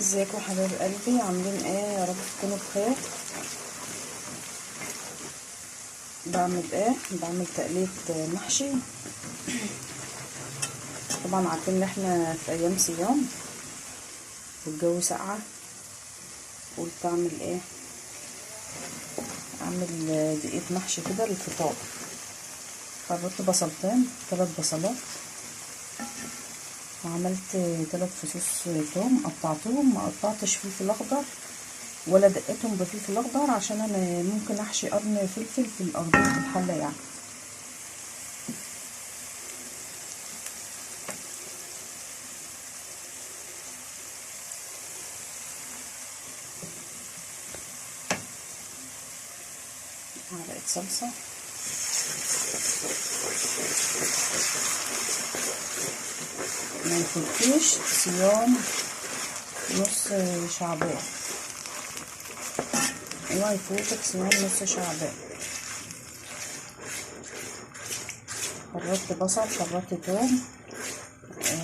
ازيكم حبايب قلبي، عاملين ايه؟ يا رب تكونوا بخير. بعمل تقلية محشي. طبعا عارفين ان احنا في ايام صيام والجو ساقعة. قلت اعمل ايه؟ اعمل دقيق محشي كده للفطار. خرطت بصلتين، 3 بصلات، وعملت 3 فصوص توم قطعتهم. ما قطعتش فلفل اخضر ولا دقتهم بفلفل اخضر عشان انا ممكن احشي قرن فلفل في الارضيه الحله يعني. معلقه صلصه، ما يفوتكيش صيام نص شعبان، اوعى يفوتك صيام نص شعبان. خرطت بصل، خرطت توم،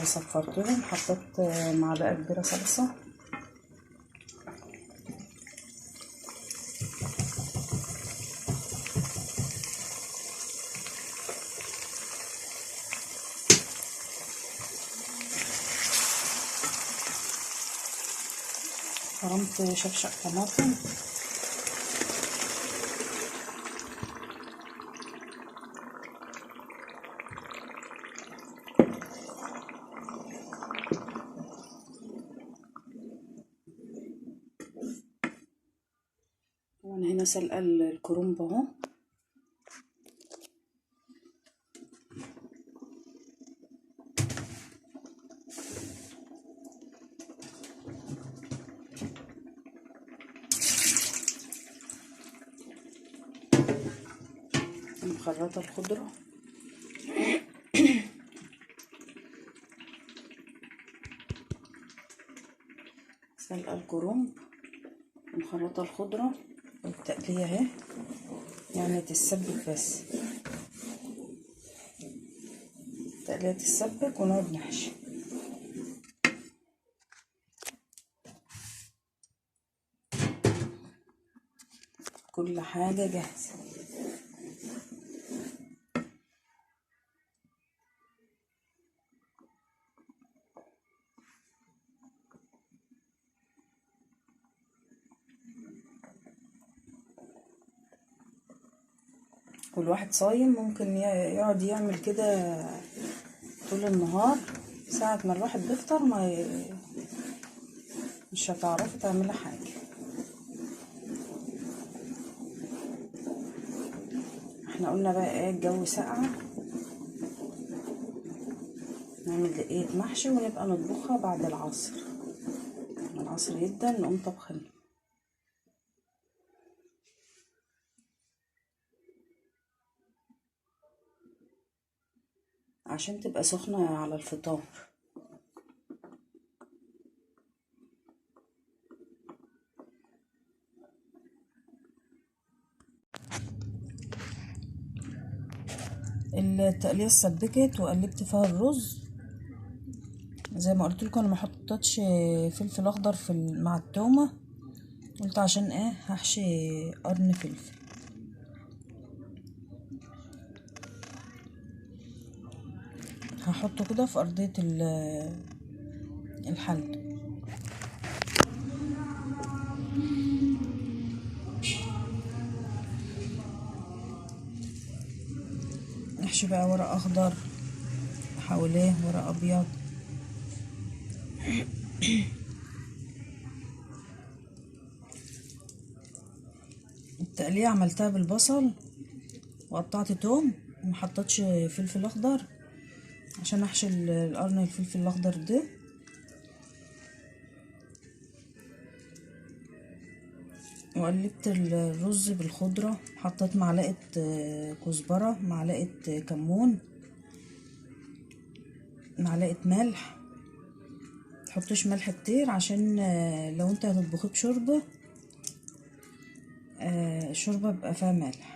صفرتهم، حطيت معلقه كبيره صلصه، فرمت شفشق طماطم، وانا هنا سلقه الكرنب اهو. مخرطه الخضره، سلقه الكرنب ومخرطه الخضره والتقليه اهي، يعني تتسبك بس. التقليه تتسبك ونقعد نحشي. كل حاجه جاهزه. كل واحد صايم ممكن يقعد يعمل كده طول النهار. ساعة ما الواحد بيفطر مش هتعرفي تعملي حاجة. احنا قلنا بقى ايه، الجو ساقعة، نعمل دقيقة محشي ونبقى نطبخها بعد العصر. لما العصر يبدأ نقوم طبخين عشان تبقى سخنة على الفطار. التقليه اتسبكت وقلبت فيها الرز. زي ما قلت لكم انا ما حطيتش فلفل اخضر مع التومه، قلت عشان ايه هحشي قرن فلفل. هحطه كده في ارضيه الحل. نحشي بقى ورق اخضر حواليه، ورق ابيض. التقليه عملتها بالبصل وقطعت توم ومحطتش فلفل اخضر عشان احشي القرن الفلفل الاخضر ده. وقلبت الرز بالخضره، حطيت معلقه كزبره، معلقه كمون، معلقه ملح. متحطوش ملح كتير عشان لو انت هتطبخيه بشوربه الشوربه بيبقى فيها ملح.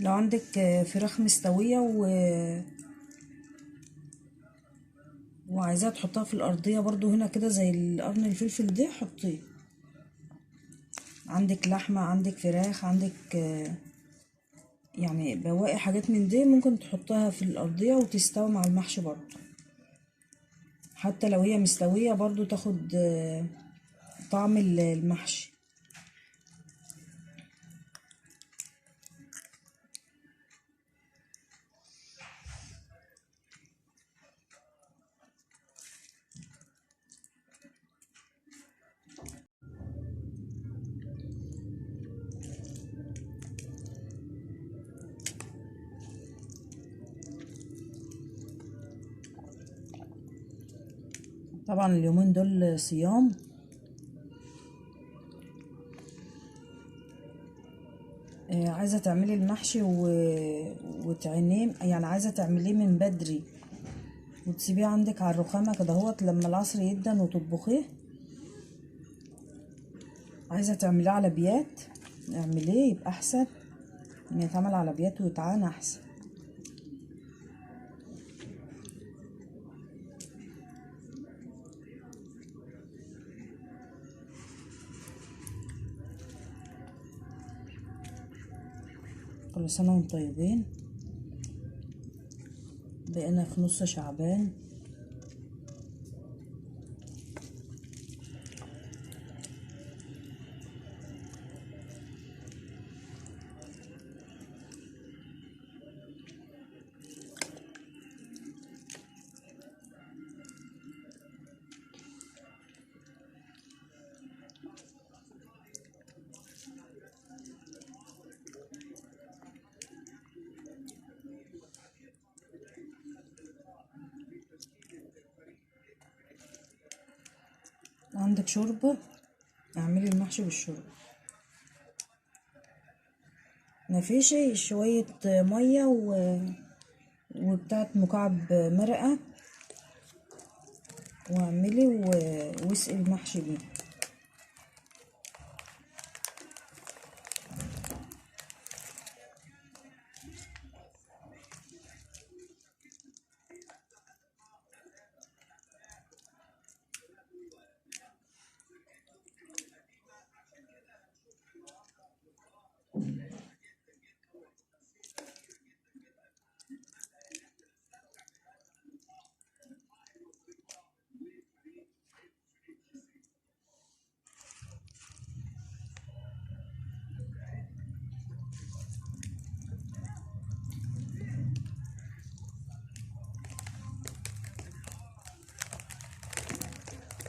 لو عندك فراخ مستوية وعايزاها تحطها في الأرضية برضو هنا كده زي القرن الفلفل ده حطيه. عندك لحمة، عندك فراخ، عندك يعني بواقي حاجات من دي ممكن تحطها في الأرضية وتستوي مع المحشي برضو. حتى لو هي مستوية برضو تاخد طعم المحشي. طبعا اليومين دول صيام، عايزة تعملي المحشي وتعينيه، يعني عايزة تعمليه من بدري وتسيبيه عندك على الرخامة كده هوت لما العصر يدن وتطبخيه. عايزة تعمليه على بيات اعمليه، يبقى احسن ان يتعمل على بيات ويتعان احسن. كل سنة وانتم طيبين. بقينا في نص شعبان. عندك شوربة اعملي المحشي بالشوربة. مفيش شوية مية وبتاعت مكعب مرقة واعملي واسقي المحشي بيه.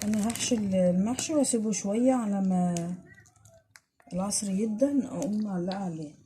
انا هحشي المحشي واسيبه شوية على ما العصر يدن اقوم معلقة عليه.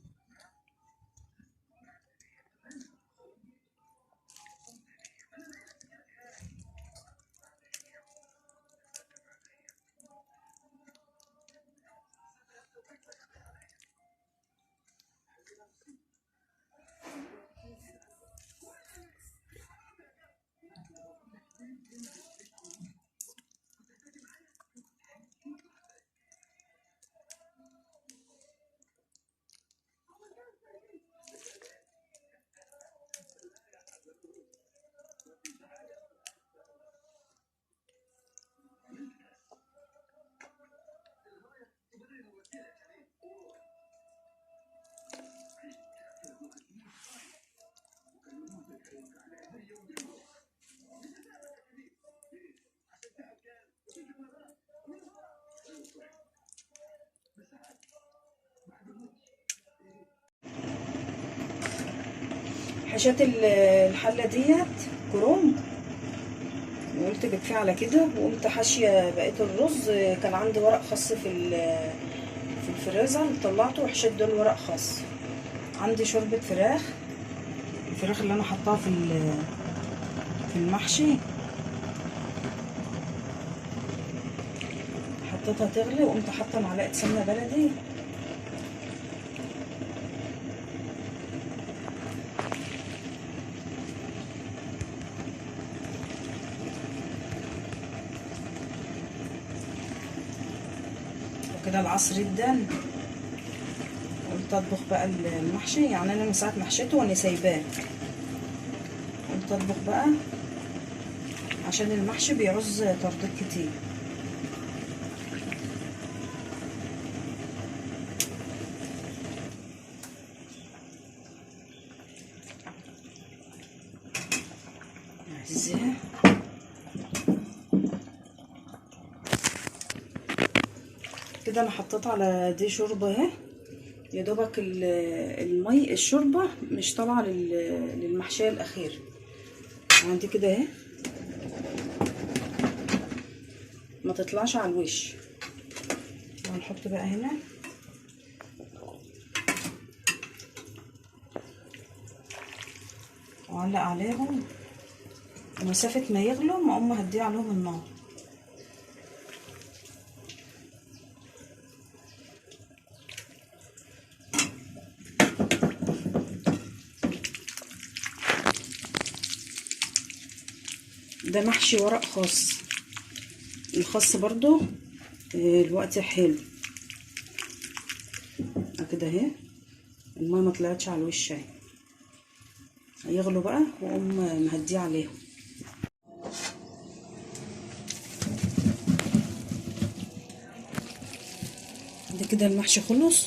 حشيت الحلة ديت كروم وقلت كفايه على كده، وقمت حاشيه بقيه الرز. كان عندي ورق خاص في الفريزر طلعته وحشيت دول ورق خاص. عندي شوربه فراخ، الفراخ اللي انا حطاها في المحشي حطيتها تغلي وقمت حاطه معلقه سمنه بلدي وكده. العصر ادن قلت اطبخ بقى المحشي، يعني انا من ساعه ما حشيته وانا سايباه. قلت اطبخ بقى عشان المحشي بيعوز تردد كتير. ازاي كده انا حطيت على دي شوربه اهي، يا دوبك المي الشوربه مش طالعه للمحشيه الاخير. عندي كده اهي، ما تطلعش على الوش. وهنحط بقى هنا وعلق عليهم، ومسافه ما يغلوا ما اقوم هديه عليهم النار. ده محشي ورق خاص، الخاص برضو الوقت حلو كده اهي. الميه ما طلعتش على الوش اهي، هيغلوا بقى واقوم مهديه عليهم. ده كده المحشي خلص.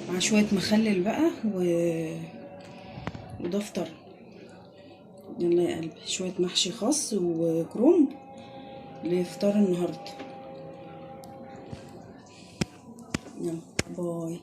مع شويه مخلل بقى وده فطر. يلا يا قلبي، شويه محشي خاص وكروم لفطار النهارده. يلا باي.